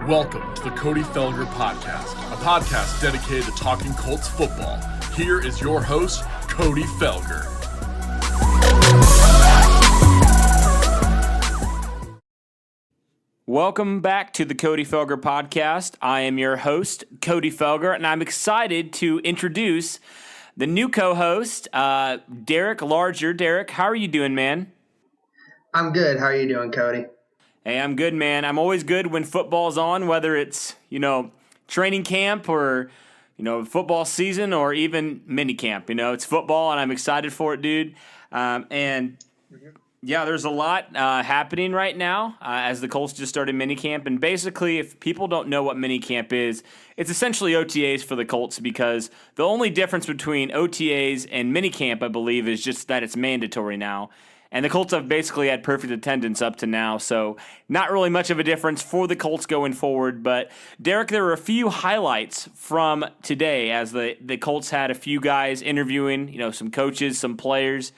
Welcome to the Cody Felger Podcast, a podcast dedicated to talking Colts football. Here is your host, Cody Felger. Welcome back to the Cody Felger Podcast. I am your host, Cody Felger, and I'm excited to introduce the new co-host, Derek Larger. Derek, how are you doing, man? I'm good. How are you doing, Cody? Hey, I'm good, man. I'm always good when football's on, whether it's, training camp or, football season or even mini camp. It's football, and I'm excited for it, dude. Yeah, there's a lot happening right now as the Colts just started minicamp. And basically, if people don't know what minicamp is, it's essentially OTAs for the Colts because the only difference between OTAs and minicamp, I believe, is just that it's mandatory now. And the Colts have basically had perfect attendance up to now, so not really much of a difference for the Colts going forward. But, Derek, there were a few highlights from today as the Colts had a few guys interviewing, some coaches, some players.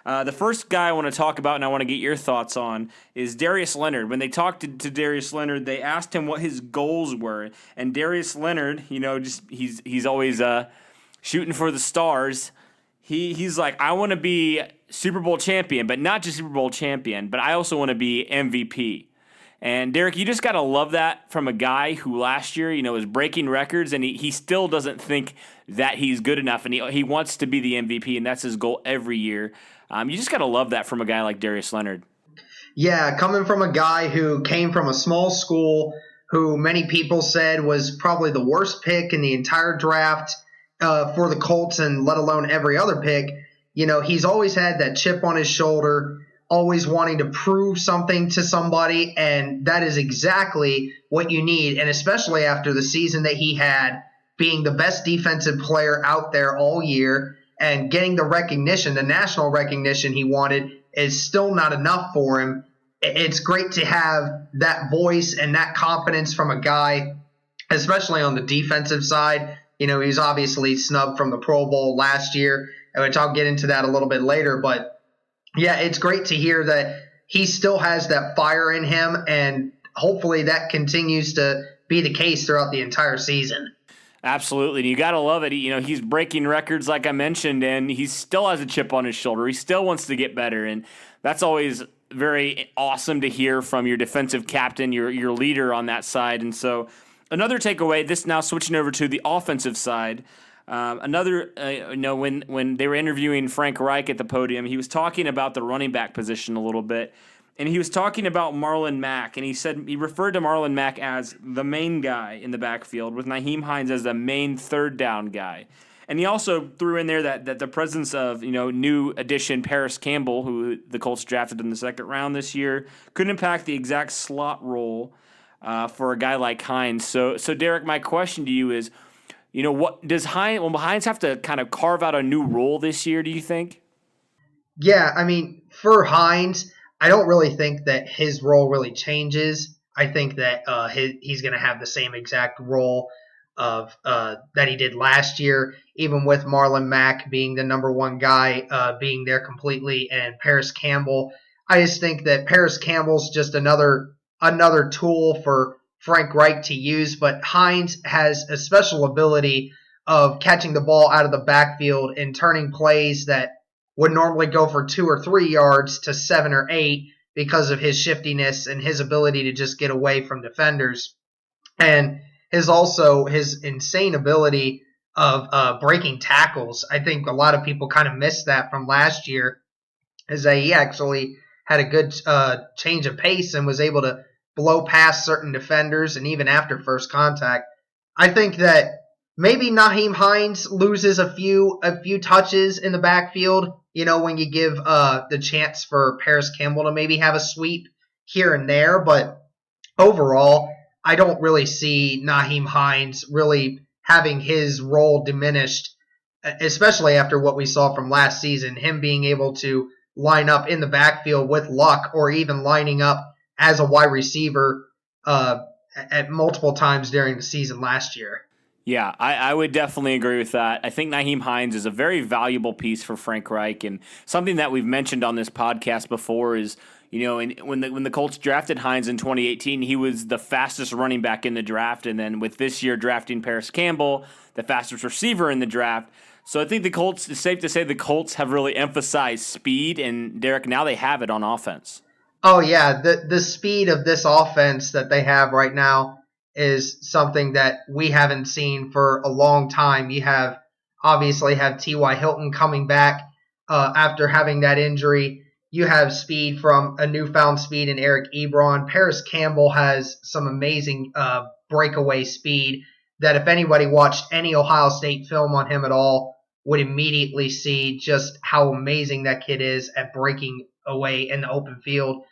The first guy I want to talk about and I want to get your thoughts on is Darius Leonard. When they talked to Darius Leonard, they asked him what his goals were. And Darius Leonard, he's always shooting for the stars. He's like, I want to be Super Bowl champion, but not just Super Bowl champion, but I also want to be MVP. And Derek, you just got to love that from a guy who last year, was breaking records, and he still doesn't think that he's good enough, and he wants to be the MVP, and that's his goal every year. You just got to love that from a guy like Darius Leonard. Yeah, coming from a guy who came from a small school, who many people said was probably the worst pick in the entire draft for the Colts, and let alone every other pick. He's always had that chip on his shoulder, always wanting to prove something to somebody, and that is exactly what you need, and especially after the season that he had, being the best defensive player out there all year and getting the recognition, the national recognition he wanted, is still not enough for him. It's great to have that voice and that confidence from a guy, especially on the defensive side. He's obviously snubbed from the Pro Bowl last year, which I'll get into that a little bit later. But, yeah, it's great to hear that he still has that fire in him, and hopefully that continues to be the case throughout the entire season. Absolutely. You got to love it. He's breaking records, like I mentioned, and he still has a chip on his shoulder. He still wants to get better, and that's always very awesome to hear from your defensive captain, your leader on that side. And so another takeaway, this now switching over to the offensive side, when they were interviewing Frank Reich at the podium, he was talking about the running back position a little bit. And he was talking about Marlon Mack, and he referred to Marlon Mack as the main guy in the backfield, with Nyheim Hines as the main third down guy. And he also threw in there that the presence of new addition Paris Campbell, who the Colts drafted in the second round this year, could impact the exact slot role for a guy like Hines. So Derek, my question to you is, what does Hines have to kind of carve out a new role this year? Do you think? Yeah, for Hines, I don't really think that his role really changes. I think that he's going to have the same exact role of that he did last year, even with Marlon Mack being the number one guy, being there completely, and Paris Campbell. I just think that Paris Campbell's just another tool for Frank Reich to use, but Hines has a special ability of catching the ball out of the backfield and turning plays that would normally go for 2 or 3 yards to 7 or 8 because of his shiftiness and his ability to just get away from defenders. And his insane ability of breaking tackles. I think a lot of people kind of missed that from last year, as he actually had a good change of pace and was able to blow past certain defenders, and even after first contact. I think that maybe Nyheim Hines loses a few touches in the backfield, when you give the chance for Paris Campbell to maybe have a sweep here and there. But overall, I don't really see Nyheim Hines really having his role diminished, especially after what we saw from last season, him being able to line up in the backfield with Luck, or even lining up as a wide receiver at multiple times during the season last year. Yeah, I would definitely agree with that. I think Nyheim Hines is a very valuable piece for Frank Reich, and something that we've mentioned on this podcast before is, And when the Colts drafted Hines in 2018, he was the fastest running back in the draft. And then with this year drafting Paris Campbell, the fastest receiver in the draft. So I think it's safe to say the Colts have really emphasized speed. And, Derek, now they have it on offense. Oh, yeah. The speed of this offense that they have right now is something that we haven't seen for a long time. You obviously have T.Y. Hilton coming back after having that injury. You have speed from a newfound speed in Eric Ebron. Paris Campbell has some amazing breakaway speed that if anybody watched any Ohio State film on him at all would immediately see just how amazing that kid is at breaking away in the open field.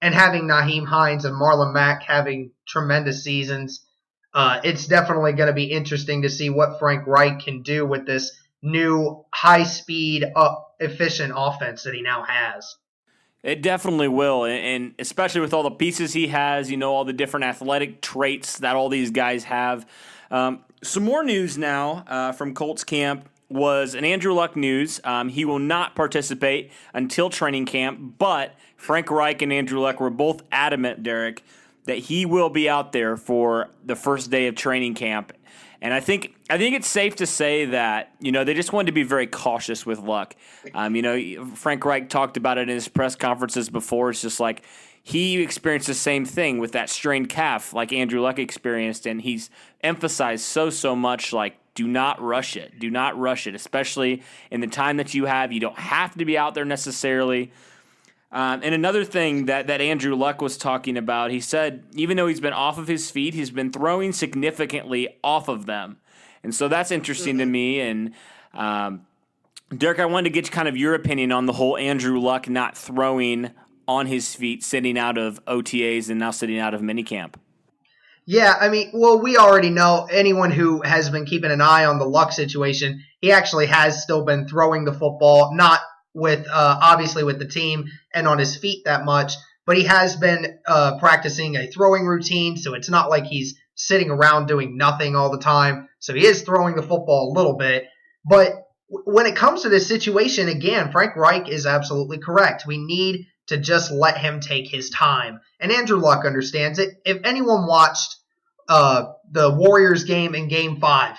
And having Nyheim Hines and Marlon Mack having tremendous seasons, it's definitely going to be interesting to see what Frank Reich can do with this new high-speed, efficient offense that he now has. It definitely will, and especially with all the pieces he has, all the different athletic traits that all these guys have. Some more news now from Colts camp was an Andrew Luck news. He will not participate until training camp, but Frank Reich and Andrew Luck were both adamant, Derek, that he will be out there for the first day of training camp. And I think it's safe to say that, they just wanted to be very cautious with Luck. Frank Reich talked about it in his press conferences before. It's just like he experienced the same thing with that strained calf like Andrew Luck experienced, and he's emphasized so much like, do not rush it. Do not rush it, especially in the time that you have. You don't have to be out there necessarily. And another thing that Andrew Luck was talking about, he said even though he's been off of his feet, he's been throwing significantly off of them. And so that's interesting to me. And Derek, I wanted to get kind of your opinion on the whole Andrew Luck not throwing on his feet, sitting out of OTAs and now sitting out of minicamp. Yeah, we already know, anyone who has been keeping an eye on the Luck situation, he actually has still been throwing the football, not with obviously with the team and on his feet that much, but he has been practicing a throwing routine, so it's not like he's sitting around doing nothing all the time. So he is throwing the football a little bit. But when it comes to this situation, again, Frank Reich is absolutely correct. We need to just let him take his time. And Andrew Luck understands it. If anyone watched the Warriors game in Game 5,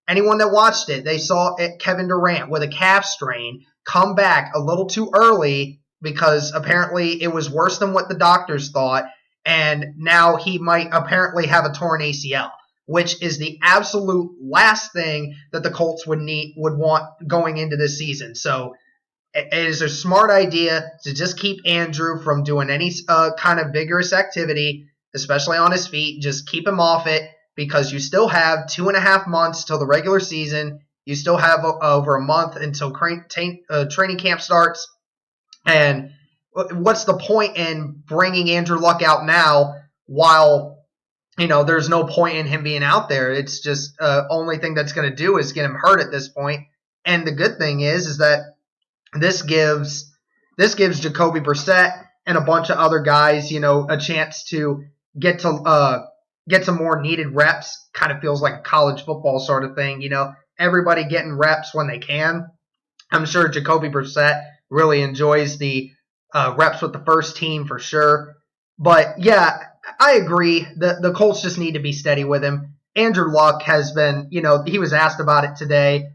anyone that watched it, they saw Kevin Durant with a calf strain come back a little too early because apparently it was worse than what the doctors thought, and now he might apparently have a torn ACL, which is the absolute last thing that the Colts would want going into this season. So it is a smart idea to just keep Andrew from doing any kind of vigorous activity, especially on his feet. Just keep him off it because you still have 2.5 months till the regular season. You still have over a month until training camp starts. And what's the point in bringing Andrew Luck out now while, there's no point in him being out there? It's just only thing that's going to do is get him hurt at this point. And the good thing is that this gives Jacoby Brissett and a bunch of other guys, a chance to get some more needed reps. Kind of feels like a college football sort of thing, everybody getting reps when they can. I'm sure Jacoby Brissett really enjoys the reps with the first team for sure. But yeah, I agree. The Colts just need to be steady with him. Andrew Luck has been, he was asked about it today.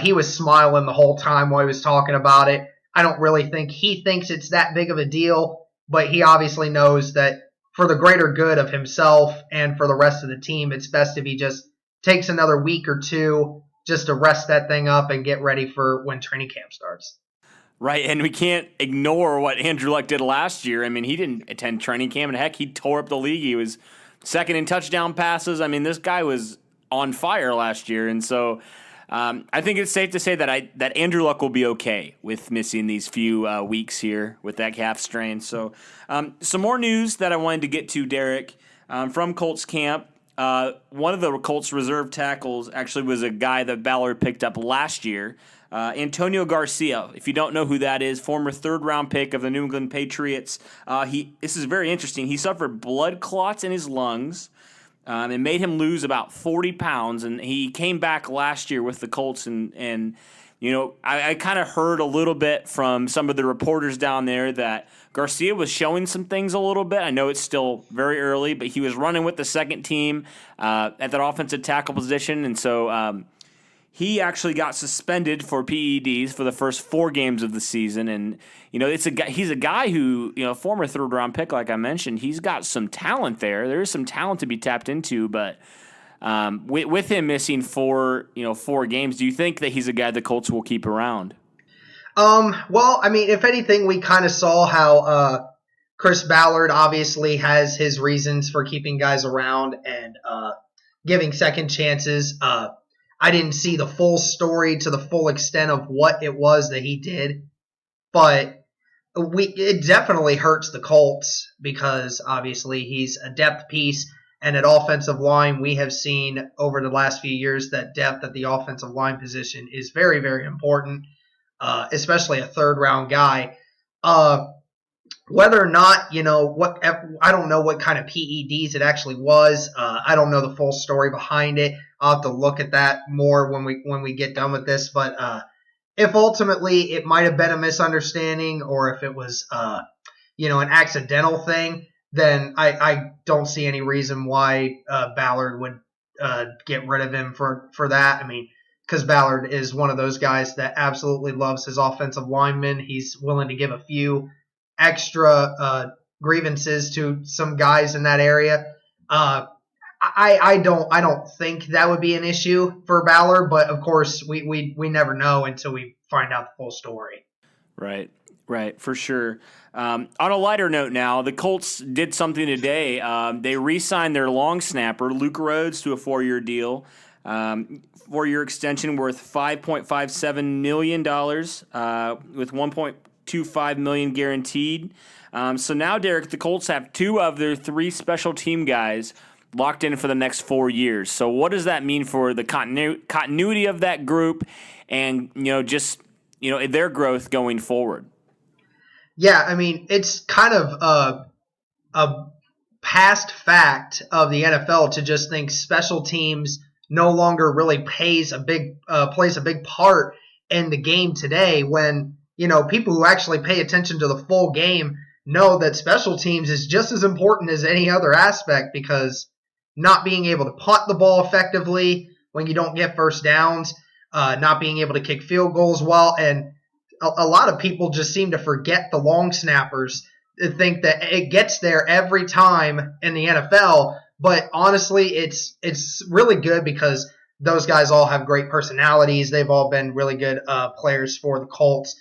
He was smiling the whole time while he was talking about it. I don't really think he thinks it's that big of a deal, but he obviously knows that for the greater good of himself and for the rest of the team, it's best if he just takes another week or two just to rest that thing up and get ready for when training camp starts. Right, and we can't ignore what Andrew Luck did last year. He didn't attend training camp, and heck, he tore up the league. He was second in touchdown passes. This guy was on fire last year, and so I think it's safe to say that Andrew Luck will be okay with missing these few weeks here with that calf strain. So some more news that I wanted to get to, Derek, from Colts camp. One of the Colts reserve tackles actually was a guy that Ballard picked up last year, Antonio Garcia. If you don't know who that is, former third-round pick of the New England Patriots. This is very interesting. He suffered blood clots in his lungs. It made him lose about 40 pounds, and he came back last year with the Colts and I kind of heard a little bit from some of the reporters down there that Garcia was showing some things a little bit. I know it's still very early, but he was running with the second team at that offensive tackle position, and so he actually got suspended for PEDs for the first 4 games of the season. And he's a guy who, former 3rd-round pick, like I mentioned, he's got some talent there. There is some talent to be tapped into, but with him missing 4 games, do you think that he's a guy the Colts will keep around? Well, I mean, if anything, we kind of saw how Chris Ballard obviously has his reasons for keeping guys around and giving second chances. I didn't see the full story to the full extent of what it was that he did, but it definitely hurts the Colts because obviously he's a depth piece. And at offensive line, we have seen over the last few years that depth at the offensive line position is very, very important, especially a 3rd-round guy. Whether or not, I don't know what kind of PEDs it actually was. I don't know the full story behind it. I'll have to look at that more when we get done with this. But if ultimately it might have been a misunderstanding or if it was, an accidental thing, then I don't see any reason why Ballard would get rid of him for that. I mean, because Ballard is one of those guys that absolutely loves his offensive linemen. He's willing to give a few extra grievances to some guys in that area. I don't think that would be an issue for Ballard, but of course we never know until we find out the full story. Right, for sure. On a lighter note now, the Colts did something today. They re-signed their long snapper, Luke Rhodes, to a 4-year deal. 4-year extension worth $5.57 million with $1.25 million guaranteed. So now, Derek, the Colts have 2 of their 3 special team guys locked in for the next 4 years. So what does that mean for the continuity of that group and, their growth going forward? Yeah, I mean, it's kind of a past fact of the NFL to just think special teams no longer really plays a big part in the game today when, people who actually pay attention to the full game know that special teams is just as important as any other aspect because not being able to punt the ball effectively when you don't get first downs, not being able to kick field goals well, and a lot of people just seem to forget the long snappers, think that it gets there every time in the NFL. But honestly, it's really good because those guys all have great personalities. They've all been really good players for the Colts.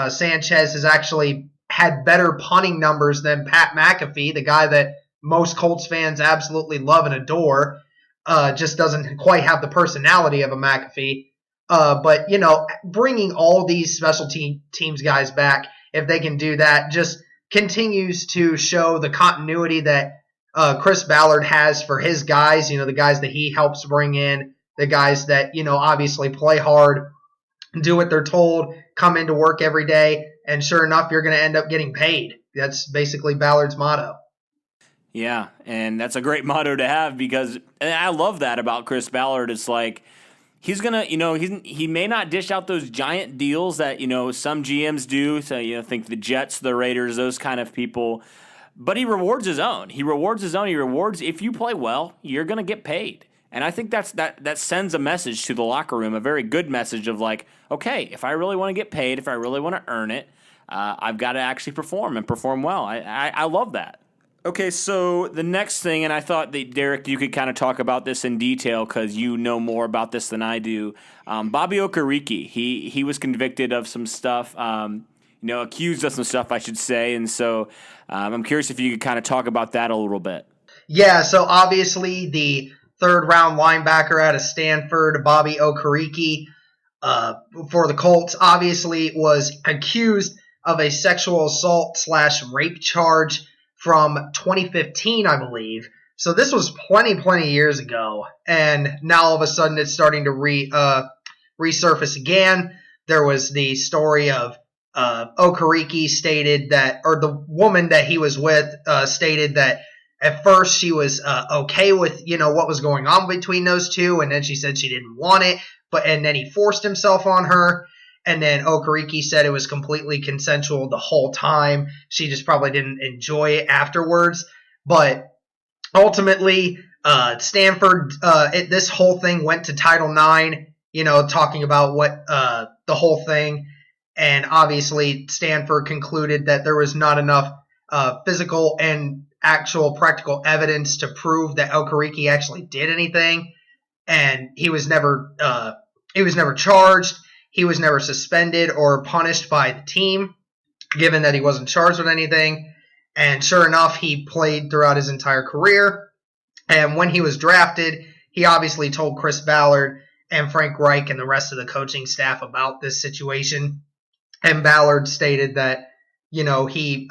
Sanchez has actually had better punting numbers than Pat McAfee, the guy that most Colts fans absolutely love and adore. Just doesn't quite have the personality of a McAfee. But, bringing all these special teams guys back, if they can do that, just continues to show the continuity that Chris Ballard has for his guys, the guys that he helps bring in, the guys that, obviously play hard, do what they're told, come into work every day, and sure enough, you're going to end up getting paid. That's basically Ballard's motto. Yeah, and that's a great motto to have because I love that about Chris Ballard. It's like, he's going to, he may not dish out those giant deals that, some GMs do. So, think the Jets, the Raiders, those kind of people. But he rewards his own. He rewards if you play well, you're going to get paid. And I think that sends a message to the locker room, a very good message of like, okay, if I really want to get paid, if I really want to earn it, I've got to actually perform and perform well. I love that. Okay, so the next thing, and I thought that, Derek, you could kind of talk about this in detail because you know more about this than I do. Bobby Okereke, he was convicted of some stuff, accused of some stuff, I should say. And so I'm curious if you could kind of talk about that a little bit. Yeah, so obviously the 3rd-round linebacker out of Stanford, Bobby Okereke, for the Colts, obviously was accused of a sexual assault / rape charge from 2015, I believe. So this was plenty years ago. And now all of a sudden it's starting to resurface again. There was the story of Okereke stated that, or the woman that he was with stated that at first she was okay with, what was going on between those two. And then she said she didn't want it. And then he forced himself on her. And then Okereke said it was completely consensual the whole time. She just probably didn't enjoy it afterwards. But ultimately, Stanford, this whole thing went to Title IX, talking about what the whole thing. And obviously, Stanford concluded that there was not enough physical and actual practical evidence to prove that Okereke actually did anything. And he was never charged. He was never suspended or punished by the team, given that he wasn't charged with anything. And sure enough, he played throughout his entire career. And when he was drafted, he obviously told Chris Ballard and Frank Reich and the rest of the coaching staff about this situation. And Ballard stated that, he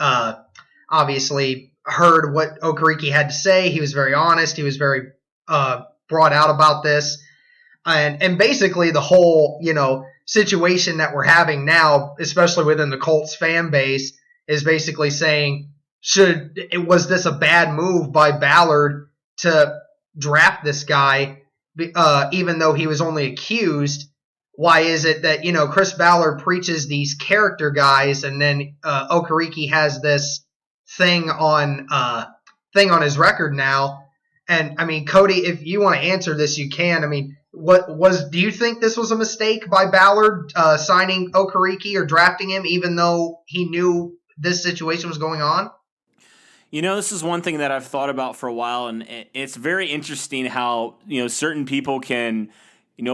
obviously heard what Okereke had to say. He was very honest. He was very brought out about this. And basically the whole, situation that we're having now, especially within the Colts fan base, is basically saying, was this a bad move by Ballard to draft this guy, even though he was only accused? Why is it that, Chris Ballard preaches these character guys, and then Okereke has this thing on his record now? And I mean, Cody, if you want to answer this, you can. I mean, do you think this was a mistake by Ballard signing Okereke or drafting him, even though he knew this situation was going on? This is one thing that I've thought about for a while, and it's very interesting how, certain people can,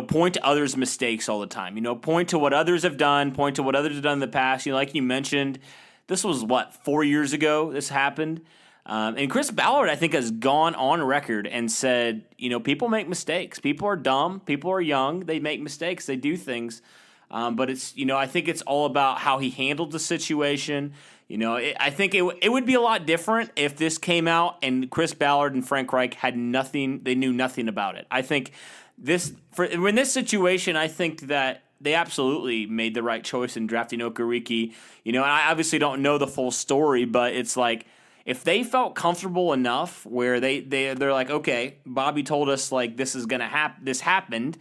point to others' mistakes all the time. Point to what others have done, point to what others have done in the past. Like you mentioned, this was, 4 years ago this happened? And Chris Ballard, I think, has gone on record and said, people make mistakes. People are dumb. People are young. They make mistakes. They do things. But it's, I think it's all about how he handled the situation. I think it would be a lot different if this came out and Chris Ballard and Frank Reich had nothing. They knew nothing about it. I think in this situation, I think that they absolutely made the right choice in drafting Okereke. And I obviously don't know the full story, but it's like, if they felt comfortable enough where they're like, okay, Bobby told us like this is gonna happen, this happened,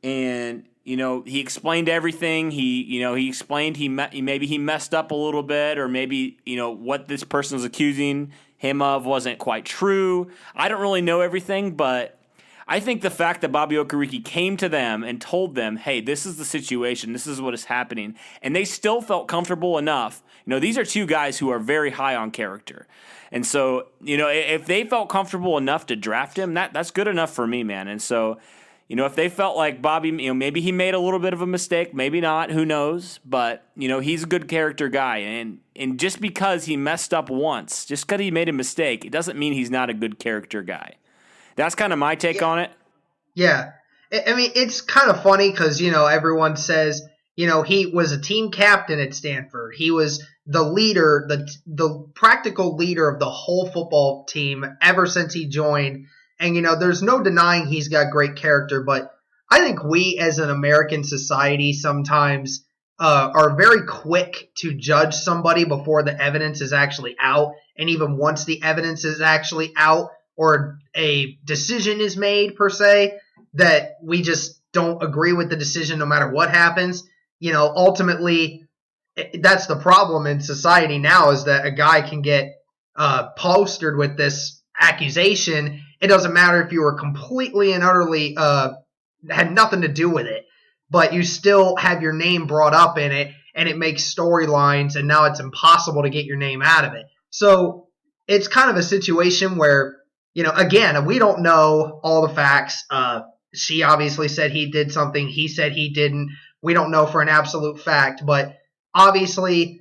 and he explained everything. He explained maybe he messed up a little bit, or maybe what this person was accusing him of wasn't quite true. I don't really know everything, but I think the fact that Bobby Okereke came to them and told them, hey, this is the situation, this is what is happening, and they still felt comfortable enough. These are two guys who are very high on character. And so, if they felt comfortable enough to draft him, that's good enough for me, man. And so, if they felt like Bobby, maybe he made a little bit of a mistake, maybe not, who knows? But, he's a good character guy. And just because he messed up once, just because he made a mistake, it doesn't mean he's not a good character guy. That's kind of my take on it. Yeah. I mean, it's kind of funny because, everyone says, he was a team captain at Stanford. He was the leader, the practical leader of the whole football team ever since he joined. And, there's no denying he's got great character. But I think we as an American society sometimes are very quick to judge somebody before the evidence is actually out. And even once the evidence is actually out or a decision is made, per se, that we just don't agree with the decision no matter what happens. Ultimately, that's the problem in society now, is that a guy can get postered with this accusation. It doesn't matter if you were completely and utterly had nothing to do with it, but you still have your name brought up in it, and it makes storylines, and now it's impossible to get your name out of it. So it's kind of a situation where, again, we don't know all the facts. She obviously said he did something. He said he didn't. We don't know for an absolute fact, but obviously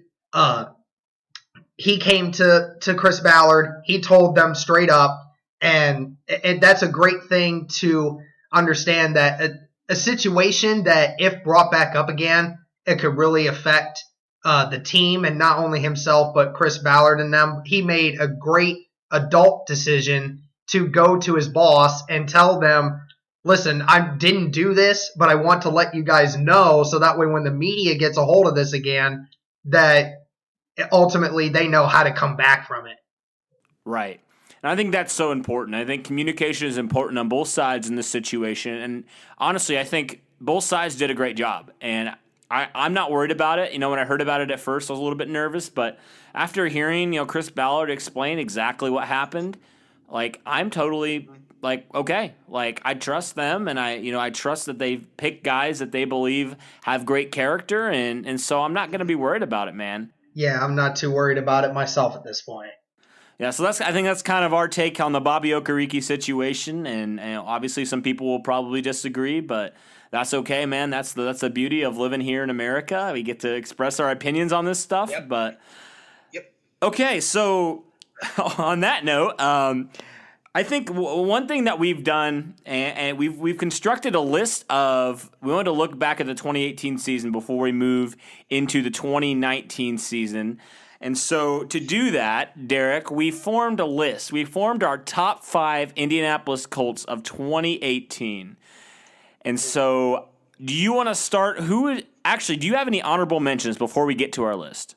he came to Chris Ballard. He told them straight up, and that's a great thing to understand, that a situation that if brought back up again, it could really affect the team, and not only himself, but Chris Ballard and them. He made a great adult decision to go to his boss and tell them, listen, I didn't do this, but I want to let you guys know, so that way when the media gets a hold of this again, that ultimately they know how to come back from it. Right. And I think that's so important. I think communication is important on both sides in this situation. And honestly, I think both sides did a great job. And I'm not worried about it. When I heard about it at first, I was a little bit nervous, but after hearing, Chris Ballard explain exactly what happened, I'm totally okay. I trust them, and I trust that they've picked guys that they believe have great character, and so I'm not going to be worried about it, man. Yeah, I'm not too worried about it myself at this point. Yeah, so I think that's kind of our take on the Bobby Okereke situation, and obviously some people will probably disagree, but that's okay, man. That's the beauty of living here in America. We get to express our opinions on this stuff. Yep. But Yep. Okay, so on that note, I think one thing that we've done, and we've constructed a list of. We wanted to look back at the 2018 season before we move into the 2019 season. And so to do that, Derek, we formed a list. We formed our top 5 Indianapolis Colts of 2018. And so do you want to start? Do you have any honorable mentions before we get to our list?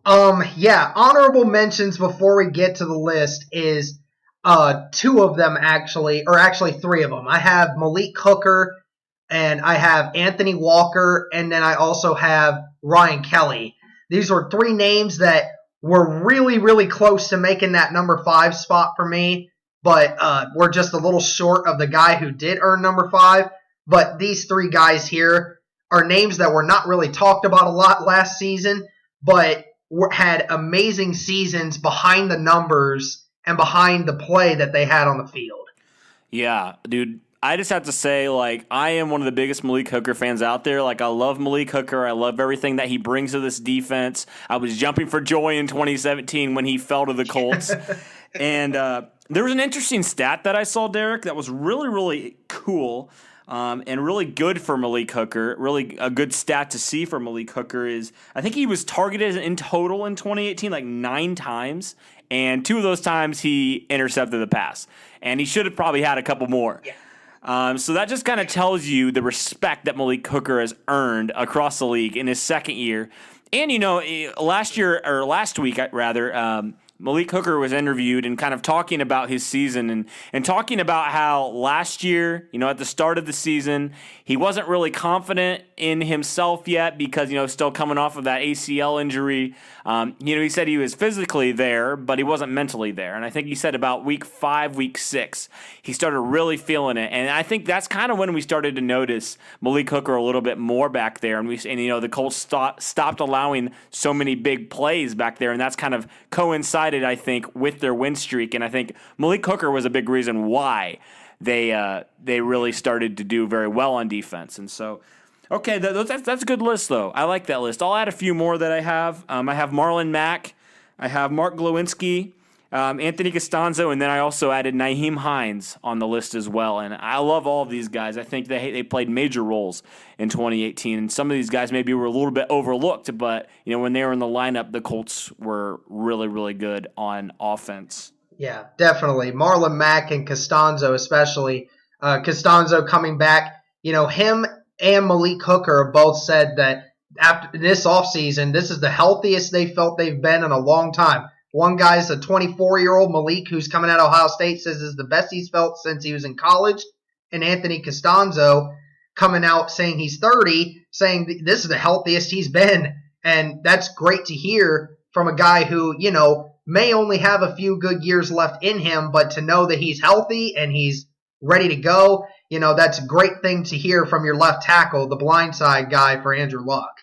Yeah, honorable mentions before we get to the list is 2 of them actually, or actually 3 of them. I have Malik Hooker, and I have Anthony Walker, and then I also have Ryan Kelly. These were 3 names that were really, really close to making that number 5 spot for me, but were just a little short of the guy who did earn number 5. But these 3 guys here are names that were not really talked about a lot last season, but had amazing seasons behind the numbers and behind the play that they had on the field. Yeah, dude. I just have to say, I am one of the biggest Malik Hooker fans out there. I love Malik Hooker. I love everything that he brings to this defense. I was jumping for joy in 2017 when he fell to the Colts. And there was an interesting stat that I saw, Derek, that was really, really cool and really good for Malik Hooker. Really a good stat to see for Malik Hooker is I think he was targeted in total in 2018 9 times, and 2 of those times he intercepted the pass. And he should have probably had a couple more. Yeah. So that just kind of tells you the respect that Malik Hooker has earned across the league in his second year. And, last week, Malik Hooker was interviewed and kind of talking about his season and talking about how last year, at the start of the season, he wasn't really confident in himself yet because, still coming off of that ACL injury. He said he was physically there, but he wasn't mentally there. And I think he said about week 5, week 6, he started really feeling it. And I think that's kind of when we started to notice Malik Hooker a little bit more back there. And the Colts stopped allowing so many big plays back there. And that's kind of coincided, I think, with their win streak. And I think Malik Hooker was a big reason why they really started to do very well on defense. And so, okay, that's a good list, though. I like that list. I'll add a few more that I have. I have Marlon Mack. I have Mark Glowinski, Anthony Costanzo, and then I also added Nyheim Hines on the list as well. And I love all of these guys. I think they played major roles in 2018. And some of these guys maybe were a little bit overlooked, but when they were in the lineup, the Colts were really, really good on offense. Yeah, definitely. Marlon Mack and Costanzo especially. Costanzo coming back, him and Malik Hooker both said that after this offseason, this is the healthiest they felt they've been in a long time. One guy's a 24-year-old, Malik, who's coming out of Ohio State, says is the best he's felt since he was in college. And Anthony Costanzo coming out saying he's 30, saying this is the healthiest he's been. And that's great to hear from a guy who, may only have a few good years left in him, but to know that he's healthy and he's ready to go, that's a great thing to hear from your left tackle, the blindside guy for Andrew Luck.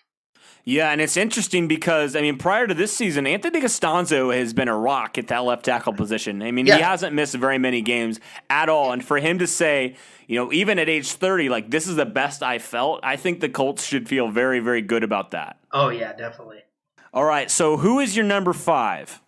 Yeah, and it's interesting because, prior to this season, Anthony Costanzo has been a rock at that left tackle position. He hasn't missed very many games at all. And for him to say, even at age 30, this is the best I felt, I think the Colts should feel very, very good about that. Oh, yeah, definitely. All right, so who is your number 5?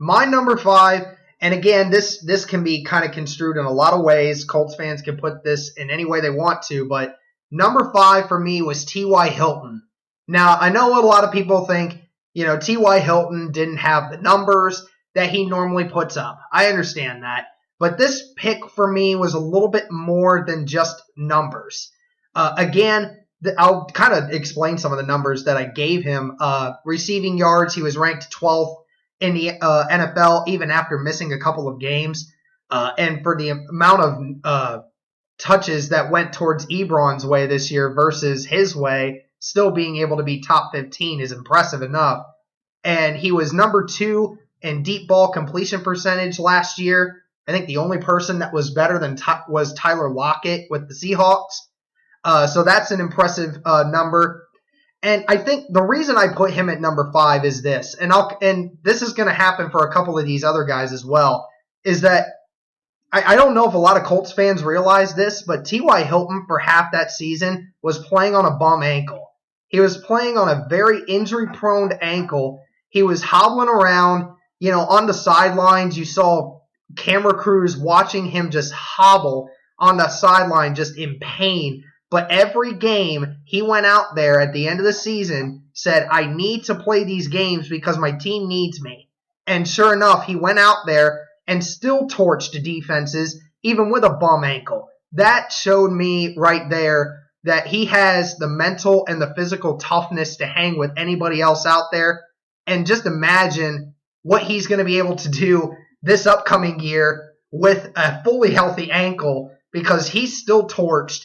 My number 5, and again, this can be kind of construed in a lot of ways. Colts fans can put this in any way they want to, but number 5 for me was T.Y. Hilton. Now, I know what a lot of people think, T.Y. Hilton didn't have the numbers that he normally puts up. I understand that. But this pick for me was a little bit more than just numbers. Again, I'll kind of explain some of the numbers that I gave him. Receiving yards, he was ranked 12th in the NFL, even after missing a couple of games. And for the amount of touches that went towards Ebron's way this year versus his way, still being able to be top 15 is impressive enough. And he was number 2 in deep ball completion percentage last year. I think the only person that was better than was Tyler Lockett with the Seahawks. So that's an impressive number. And I think the reason I put him at number 5 is this, and this is going to happen for a couple of these other guys as well, is that I don't know if a lot of Colts fans realize this, but T.Y. Hilton for half that season was playing on a bum ankle. He was playing on a very injury-prone ankle. He was hobbling around, on the sidelines. You saw camera crews watching him just hobble on the sideline just in pain. But every game he went out there at the end of the season, said, I need to play these games because my team needs me. And sure enough, he went out there and still torched defenses, even with a bum ankle. That showed me right there that he has the mental and the physical toughness to hang with anybody else out there. And just imagine what he's going to be able to do this upcoming year with a fully healthy ankle, because he's still torched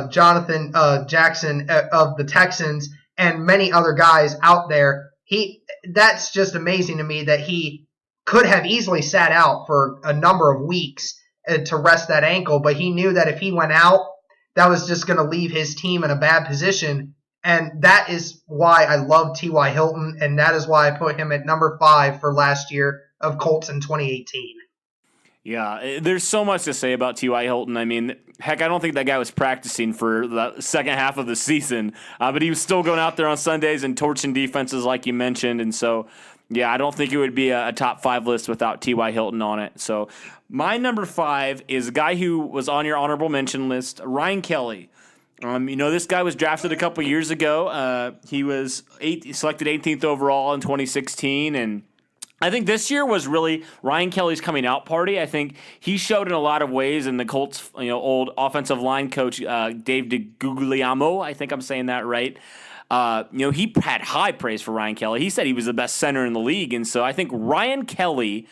Jonathan Jackson of the Texans and many other guys out there. That's just amazing to me that he could have easily sat out for a number of weeks to rest that ankle, but he knew that if he went out, that was just going to leave his team in a bad position. And that is why I love T.Y. Hilton, and that is why I put him at number 5 for last year of Colts in 2018. Yeah, there's so much to say about T.Y. Hilton. I mean, heck, I don't think that guy was practicing for the second half of the season, but he was still going out there on Sundays and torching defenses like you mentioned. And so, yeah, I don't think it would be a top 5 list without T.Y. Hilton on it. So my number 5 is a guy who was on your honorable mention list, Ryan Kelly. This guy was drafted a couple years ago. He was selected 18th overall in 2016, and I think this year was really Ryan Kelly's coming out party. I think he showed in a lot of ways, and the Colts, old offensive line coach Dave DeGuglielmo, I think I'm saying that right. He had high praise for Ryan Kelly. He said he was the best center in the league, and so I think Ryan Kelly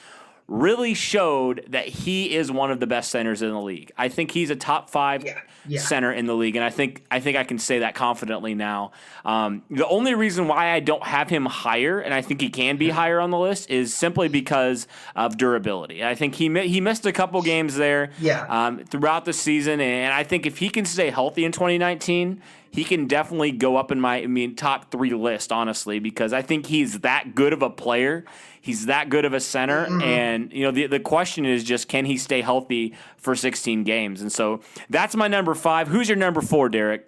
really showed that he is one of the best centers in the league. I think he's a top 5 center in the league, and I think I can say that confidently now. The only reason why I don't have him higher, and I think he can be higher on the list, is simply because of durability. I think he missed a couple games there throughout the season, and I think if he can stay healthy in 2019, he can definitely go up in my top 3 list, honestly, because I think he's that good of a player. He's that good of a center, and the question is just, can he stay healthy for 16 games? And so that's my number 5. Who's your number 4, Derek?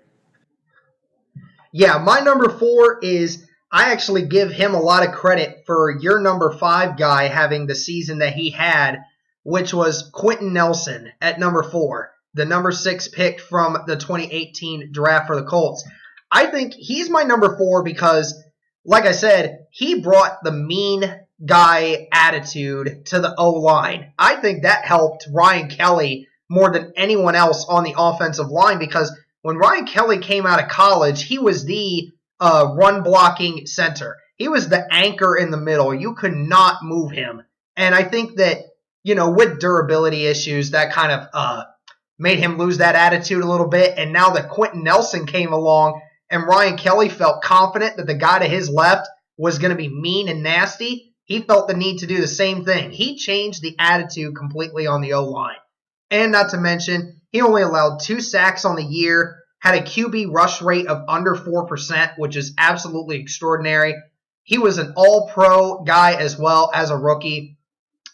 Yeah, my number 4 is, I actually give him a lot of credit for your number 5 guy having the season that he had, which was Quentin Nelson at number 4, the number 6 pick from the 2018 draft for the Colts. I think he's my number 4 because, like I said, he brought the mean guy attitude to the O-line. I think that helped Ryan Kelly more than anyone else on the offensive line, because when Ryan Kelly came out of college, he was the run-blocking center. He was the anchor in the middle. You could not move him. And I think that, with durability issues, that kind of made him lose that attitude a little bit. And now that Quentin Nelson came along and Ryan Kelly felt confident that the guy to his left was going to be mean and nasty, he felt the need to do the same thing. He changed the attitude completely on the O-line. And not to mention, he only allowed 2 sacks on the year, had a QB rush rate of under 4%, which is absolutely extraordinary. He was an all-pro guy as well as a rookie.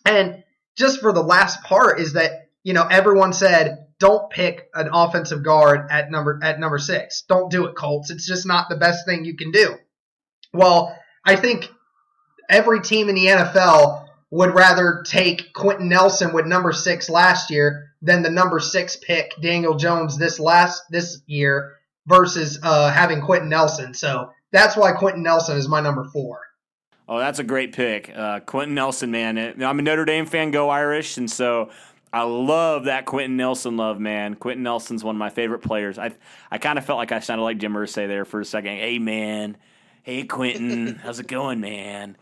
And just for the last part is that, everyone said, don't pick an offensive guard at number 6. Don't do it, Colts. It's just not the best thing you can do. Well, I think every team in the NFL would rather take Quentin Nelson with number 6 last year than the number 6 pick, Daniel Jones, this year versus having Quentin Nelson. So that's why Quentin Nelson is my number 4. Oh, that's a great pick. Quentin Nelson, man. I'm a Notre Dame fan, go Irish, and so I love that Quentin Nelson love, man. Quentin Nelson's one of my favorite players. I kind of felt like I sounded like Jim Irsay there for a second. Hey, man. Hey, Quentin. How's it going, man?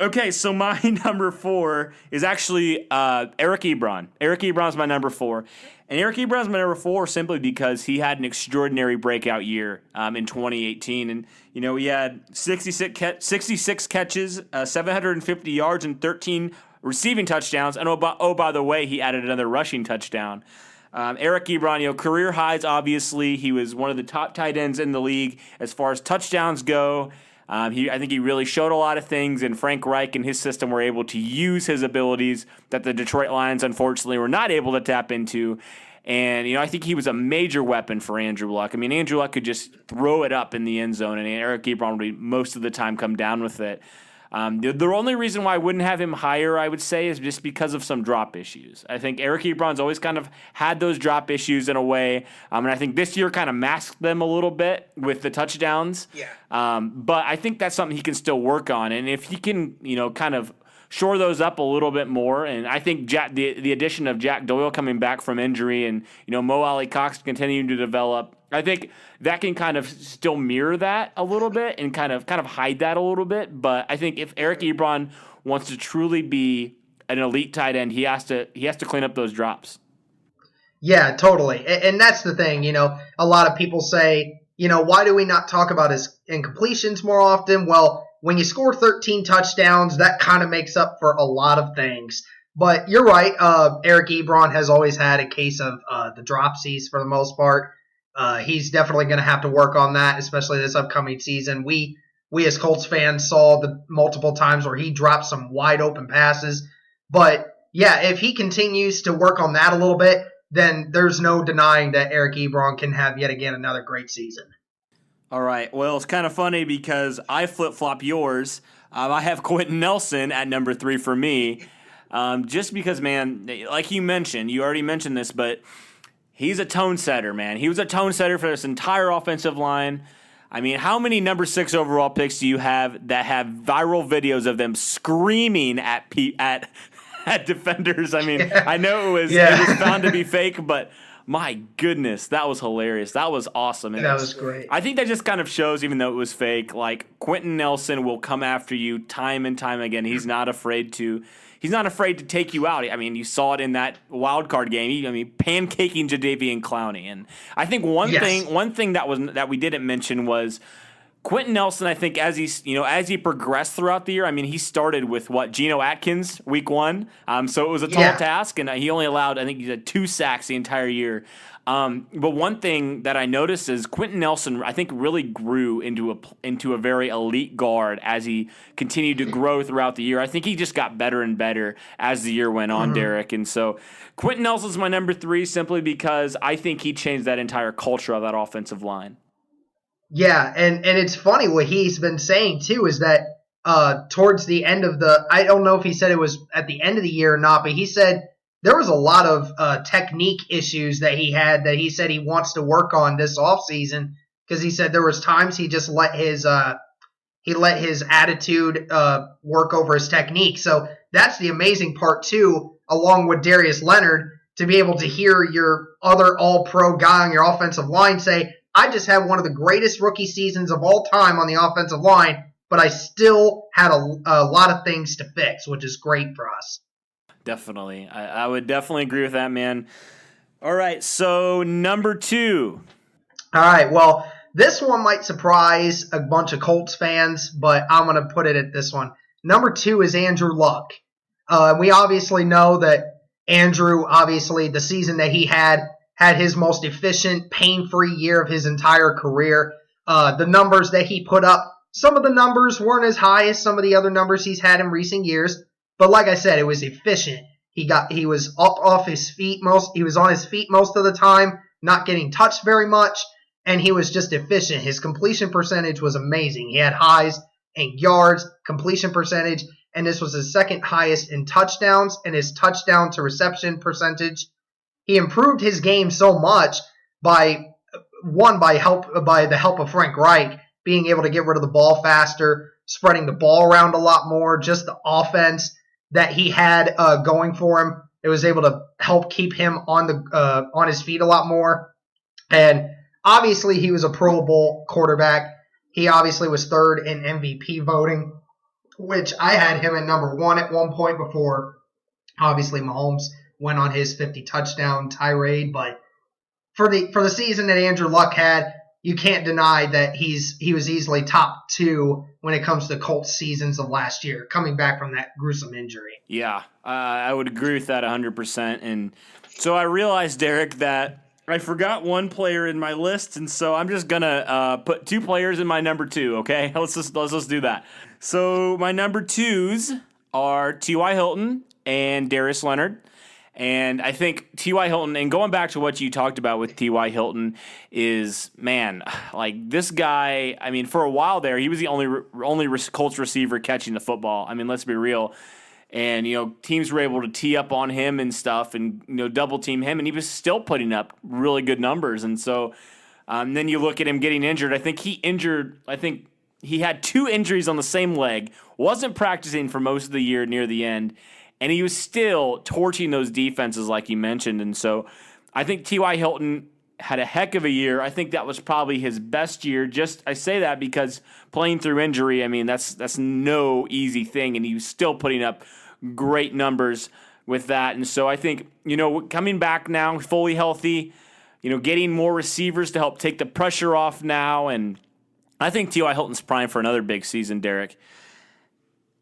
Okay, so my number 4 is actually Eric Ebron. Eric Ebron's my number 4. And Eric Ebron's my number 4 simply because he had an extraordinary breakout year in 2018. And, he had 66 catches, 750 yards, and 13 receiving touchdowns. And, by the way, he added another rushing touchdown. Eric Ebron, career highs, obviously. He was one of the top tight ends in the league as far as touchdowns go. I think he really showed a lot of things, and Frank Reich and his system were able to use his abilities that the Detroit Lions, unfortunately, were not able to tap into. And, I think he was a major weapon for Andrew Luck. I mean, Andrew Luck could just throw it up in the end zone, and Eric Ebron would most of the time come down with it. The only reason why I wouldn't have him higher, I would say, is just because of some drop issues. I think Eric Ebron's always kind of had those drop issues in a way, and I think this year kind of masked them a little bit with the touchdowns. Yeah. But I think that's something he can still work on, and if he can, kind of shore those up a little bit more, and I think the addition of Jack Doyle coming back from injury and Mo Alley Cox continuing to develop, I think that can kind of still mirror that a little bit and kind of hide that a little bit. But I think if Eric Ebron wants to truly be an elite tight end, he has to clean up those drops. Yeah, totally. And that's the thing, a lot of people say, why do we not talk about his incompletions more often? Well, when you score 13 touchdowns, that kind of makes up for a lot of things. But you're right. Eric Ebron has always had a case of the dropsies for the most part. He's definitely going to have to work on that, especially this upcoming season. We as Colts fans saw the multiple times where he dropped some wide open passes. But yeah, if he continues to work on that a little bit, then there's no denying that Eric Ebron can have yet again another great season. All right. Well, it's kind of funny because I flip-flop yours. I have Quentin Nelson at number 3 for me. Just because, man, like you already mentioned this, but he's a tone setter, man. He was a tone setter for this entire offensive line. I mean, how many number 6 overall picks do you have that have viral videos of them screaming at defenders? I mean, I know it was found to be fake, but my goodness, that was hilarious. That was awesome. And that was great. I think that just kind of shows, even though it was fake, like Quentin Nelson will come after you time and time again. He's not afraid to take you out. I mean, you saw it in that wild card game. Pancaking Jadeveon Clowney. And I think one thing that we didn't mention was Quentin Nelson. I think as he progressed throughout the year, he started with Geno Atkins week 1. So it was a tall task, and he only allowed, I think he had 2 sacks the entire year. But one thing that I noticed is Quentin Nelson, I think, really grew into a very elite guard as he continued to grow throughout the year. I think he just got better and better as the year went on, Derek. And so Quentin Nelson's my number 3 simply because I think he changed that entire culture of that offensive line. Yeah, and it's funny what he's been saying too is that towards the end of I don't know if he said it was at the end of the year or not, but he said there was a lot of technique issues that he had that he said he wants to work on this offseason because he said there was times he just let his attitude work over his technique. So that's the amazing part too, along with Darius Leonard, to be able to hear your other all-pro guy on your offensive line say, I just had one of the greatest rookie seasons of all time on the offensive line, but I still had a lot of things to fix, which is great for us. Definitely. I would definitely agree with that, man. All right, so number 2. All right, well, this one might surprise a bunch of Colts fans, but I'm going to put it at this one. Number 2 is Andrew Luck. We obviously know that Andrew, obviously, the season that he had his most efficient, pain-free year of his entire career. The numbers that he put up, some of the numbers weren't as high as some of the other numbers he's had in recent years, but like I said, it was efficient. He was off his feet he was on his feet most of the time, not getting touched very much, and he was just efficient. His completion percentage was amazing. He had highs in yards, completion percentage, and this was his second highest in touchdowns, and his touchdown to reception percentage. He improved his game so much by the help of Frank Reich, being able to get rid of the ball faster, spreading the ball around a lot more, just the offense that he had going for him. It was able to help keep him on his feet a lot more. And obviously he was a Pro Bowl quarterback. He obviously was third in MVP voting. which I had him at number 1 at one point before, obviously, Mahomes went on his 50 touchdown tirade. But for the season that Andrew Luck had, you can't deny that he was easily top 2 when it comes to Colts seasons of last year, coming back from that gruesome injury. Yeah, I would agree with that 100%. And so I realized, Derek, that I forgot one player in my list, and so I'm just gonna put 2 players in my number 2. Okay, let's just do that. So my number 2s are T.Y. Hilton and Darius Leonard. And I think T.Y. Hilton, and going back to what you talked about with T.Y. Hilton, is, man, like this guy, I mean, for a while there, he was the only Colts receiver catching the football. I mean, let's be real. And, teams were able to tee up on him and stuff and, double team him, and he was still putting up really good numbers. And so then you look at him getting injured. I think he had 2 injuries on the same leg, wasn't practicing for most of the year near the end, and he was still torching those defenses like you mentioned. And so I think T.Y. Hilton had a heck of a year. I think that was probably his best year. I say that because playing through injury, I mean, that's no easy thing, and he was still putting up great numbers with that. And so I think, coming back now, fully healthy, getting more receivers to help take the pressure off now, and I think T.Y. Hilton's primed for another big season, Derek.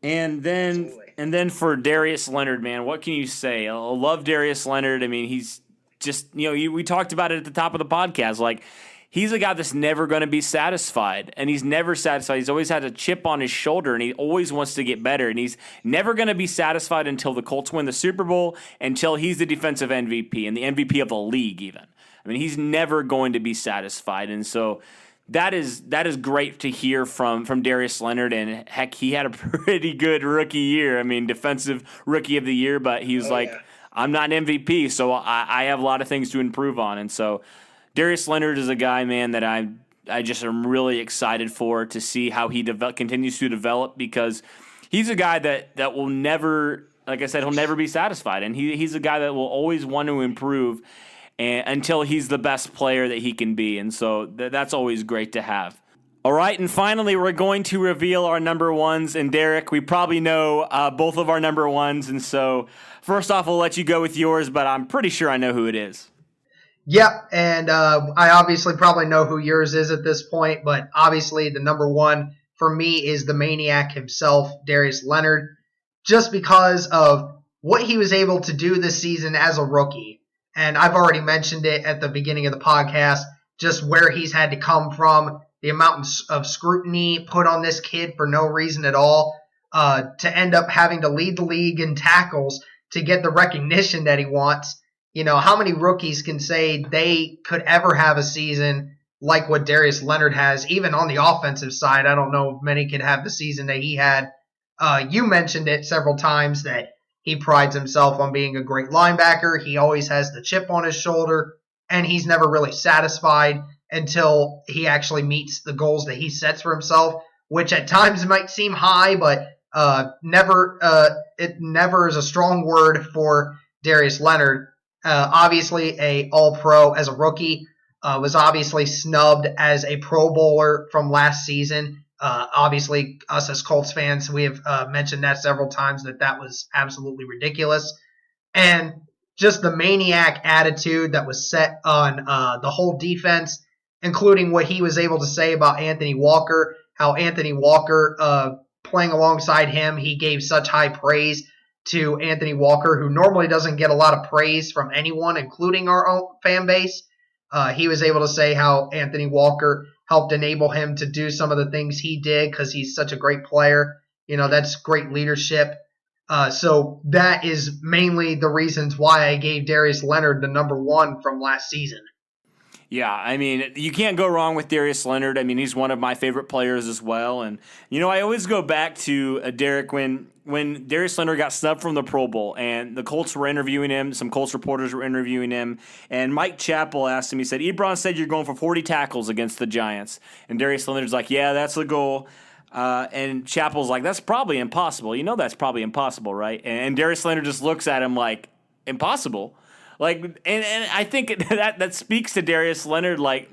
And then for Darius Leonard, man, what can you say? I love Darius Leonard. I mean, he's just, we talked about it at the top of the podcast. Like, he's a guy that's never going to be satisfied, and he's never satisfied. He's always had a chip on his shoulder, and he always wants to get better, and he's never going to be satisfied until the Colts win the Super Bowl, until he's the defensive MVP and the MVP of the league even. I mean, he's never going to be satisfied, and so that is great to hear from Darius Leonard, and heck, he had a pretty good rookie year. I mean, defensive rookie of the year, but he was I'm not an MVP, so I have a lot of things to improve on. And so Darius Leonard is a guy, man, that I just am really excited for to see how he continues to develop, because he's a guy that will never, like I said, he'll never be satisfied, and he's a guy that will always want to improve until he's the best player that he can be. And so that's always great to have. All right, and finally, we're going to reveal our number 1s. And Derek, we probably know both of our number 1s. And so first off, we'll let you go with yours, but I'm pretty sure I know who it is. Yep, and I obviously probably know who yours is at this point, but obviously the number 1 for me is the Maniac himself, Darius Leonard, just because of what he was able to do this season as a rookie. And I've already mentioned it at the beginning of the podcast, just where he's had to come from, the amount of scrutiny put on this kid for no reason at all, to end up having to lead the league in tackles to get the recognition that he wants. How many rookies can say they could ever have a season like what Darius Leonard has, even on the offensive side? I don't know if many could have the season that he had. You mentioned it several times that he prides himself on being a great linebacker. He always has the chip on his shoulder, and he's never really satisfied until he actually meets the goals that he sets for himself, which at times might seem high, but it never is a strong word for Darius Leonard. Obviously a All-Pro as a rookie, was obviously snubbed as a Pro Bowler from last season. Obviously, us as Colts fans, we have mentioned that several times, that was absolutely ridiculous. And just the maniac attitude that was set on the whole defense, including what he was able to say about Anthony Walker, how Anthony Walker, playing alongside him, he gave such high praise to Anthony Walker, who normally doesn't get a lot of praise from anyone, including our own fan base. He was able to say how Anthony Walker helped enable him to do some of the things he did because he's such a great player. That's great leadership. So that is mainly the reasons why I gave Darius Leonard the number 1 from last season. Yeah, I mean, you can't go wrong with Darius Leonard. I mean, he's one of my favorite players as well. And, I always go back to Derek when Darius Leonard got snubbed from the Pro Bowl and the Colts were interviewing him. Some Colts reporters were interviewing him. And Mike Chappell asked him, he said, Ebron said you're going for 40 tackles against the Giants. And Darius Leonard's like, yeah, that's the goal. And Chappell's like, that's probably impossible. That's probably impossible, right? And Darius Leonard just looks at him like, impossible? And I think that speaks to Darius Leonard. Like,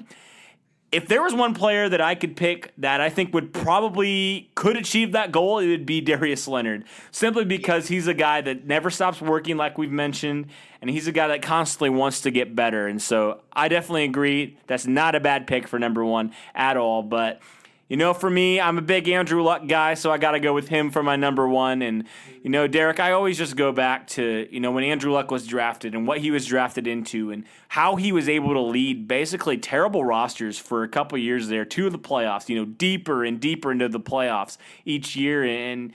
if there was one player that I could pick that I think could achieve that goal, it would be Darius Leonard. Simply because he's a guy that never stops working, like we've mentioned, and he's a guy that constantly wants to get better. And so I definitely agree. That's not a bad pick for number one at all. But, for me, I'm a big Andrew Luck guy, so I got to go with him for my number one. And, Derek, I always just go back to, when Andrew Luck was drafted and what he was drafted into and how he was able to lead basically terrible rosters for a couple years there to the playoffs, deeper and deeper into the playoffs each year. And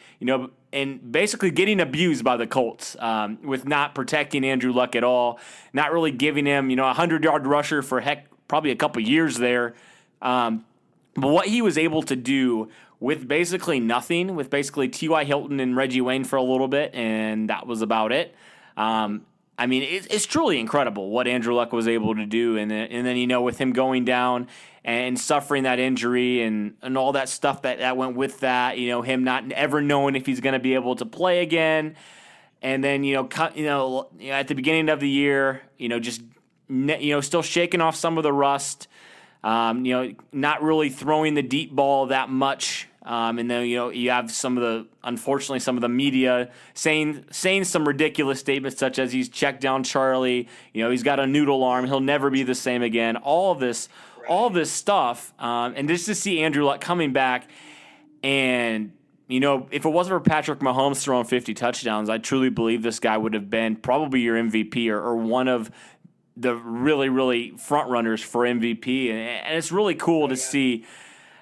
basically getting abused by the Colts with not protecting Andrew Luck at all, not really giving him, a 100-yard rusher for probably a couple years there. But what he was able to do with basically nothing, with basically T.Y. Hilton and Reggie Wayne for a little bit, and that was about it. It's truly incredible what Andrew Luck was able to do. And then, with him going down and suffering that injury and all that stuff that went with that, him not ever knowing if he's going to be able to play again. And then, at the beginning of the year, still shaking off some of the rust. Not really throwing the deep ball that much. And then, you have unfortunately, some of the media saying some ridiculous statements such as he's checked down Charlie, he's got a noodle arm, he'll never be the same again. All of this stuff. And just to see Andrew Luck coming back and, if it wasn't for Patrick Mahomes throwing 50 touchdowns, I truly believe this guy would have been probably your MVP or one of the really, really front runners for MVP. And it's really cool to see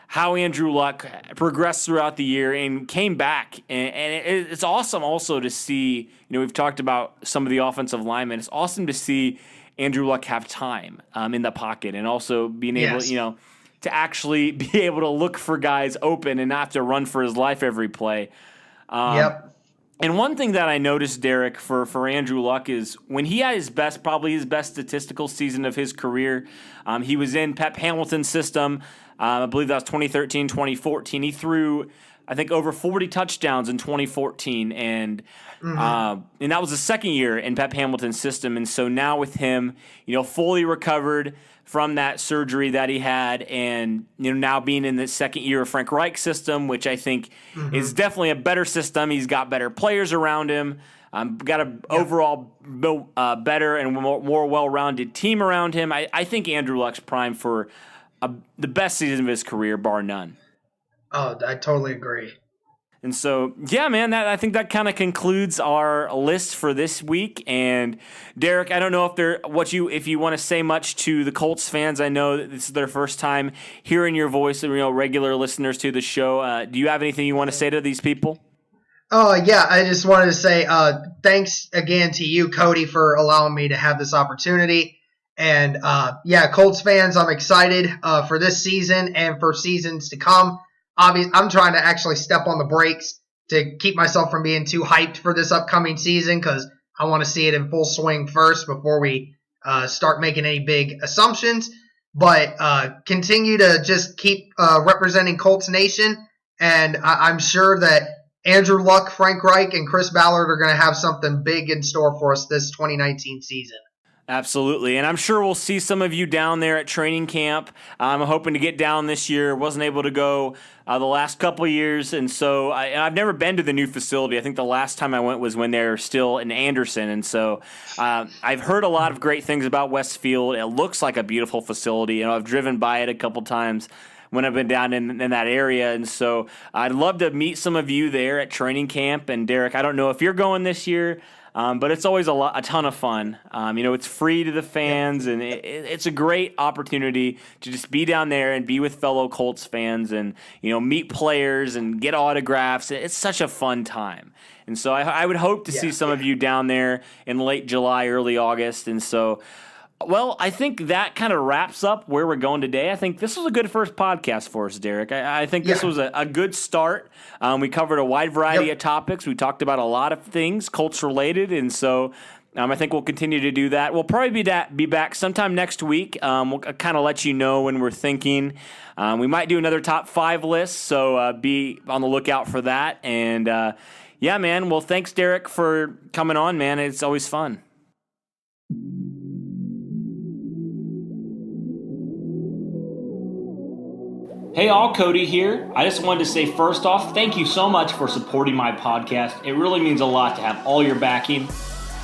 how Andrew Luck progressed throughout the year and came back. And it's awesome also to see, we've talked about some of the offensive linemen. It's awesome to see Andrew Luck have time in the pocket and also being able, to actually be able to look for guys open and not have to run for his life every play. And one thing that I noticed, Derek, for Andrew Luck is when he had probably his best statistical season of his career, he was in Pep Hamilton's system. I believe that was 2013, 2014. He threw, I think, over 40 touchdowns in 2014, and that was the second year in Pep Hamilton's system. And so now with him, fully recovered from that surgery that he had, and now being in the second year of Frank Reich's system, which I think is definitely a better system. He's got better players around him, got an overall better and more well-rounded team around him. I think Andrew Luck's primed for the best season of his career, bar none. Oh, I totally agree. And so, yeah, man, I think that kind of concludes our list for this week. And Derek, I don't know if you want to say much to the Colts fans. I know that this is their first time hearing your voice, regular listeners to the show. Do you have anything you want to say to these people? Oh, yeah, I just wanted to say thanks again to you, Cody, for allowing me to have this opportunity. And, Colts fans, I'm excited for this season and for seasons to come. I'm trying to actually step on the brakes to keep myself from being too hyped for this upcoming season because I want to see it in full swing first before we start making any big assumptions. But continue to just keep representing Colts Nation, and I'm sure that Andrew Luck, Frank Reich, and Chris Ballard are going to have something big in store for us this 2019 season. Absolutely, and I'm sure we'll see some of you down there at training camp. I'm hoping to get down this year. Wasn't able to go the last couple of years, and so I've never been to the new facility. I think the last time I went was when they were still in Anderson, and so I've heard a lot of great things about Westfield. It looks like a beautiful facility. I've driven by it a couple times when I've been down in that area, and so I'd love to meet some of you there at training camp. And Derek, I don't know if you're going this year. But it's always a ton of fun. It's free to the fans, and it's a great opportunity to just be down there and be with fellow Colts fans and, meet players and get autographs. It's such a fun time. And so I would hope to see some of you down there in late July, early August. And so, well, I think that kind of wraps up where we're going today. I think this was a good first podcast for us, Derek. I think this was a good start. We covered a wide variety of topics. We talked about a lot of things Colts related, and so I think we'll continue to do that. We'll probably be back sometime next week. We'll kind of let you know when we're thinking. We might do another top 5 list, so be on the lookout for that. And, man, well, thanks, Derek, for coming on, man. It's always fun. Hey all, Cody here. I just wanted to say first off, thank you so much for supporting my podcast. It really means a lot to have all your backing.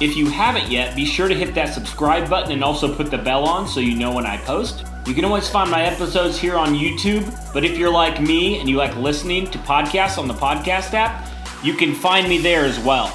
If you haven't yet, be sure to hit that subscribe button and also put the bell on so you know when I post. You can always find my episodes here on YouTube, but if you're like me and you like listening to podcasts on the podcast app, you can find me there as well.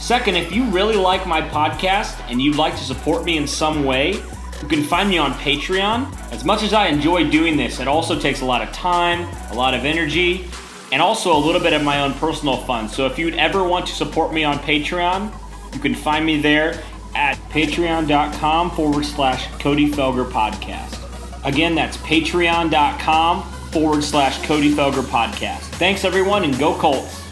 Second, if you really like my podcast and you'd like to support me in some way, you can find me on Patreon. As much as I enjoy doing this, it also takes a lot of time, a lot of energy, and also a little bit of my own personal funds. So if you'd ever want to support me on Patreon, you can find me there at patreon.com/Cody Felger Podcast. Again, that's patreon.com/Cody Felger Podcast. Thanks everyone, and go Colts.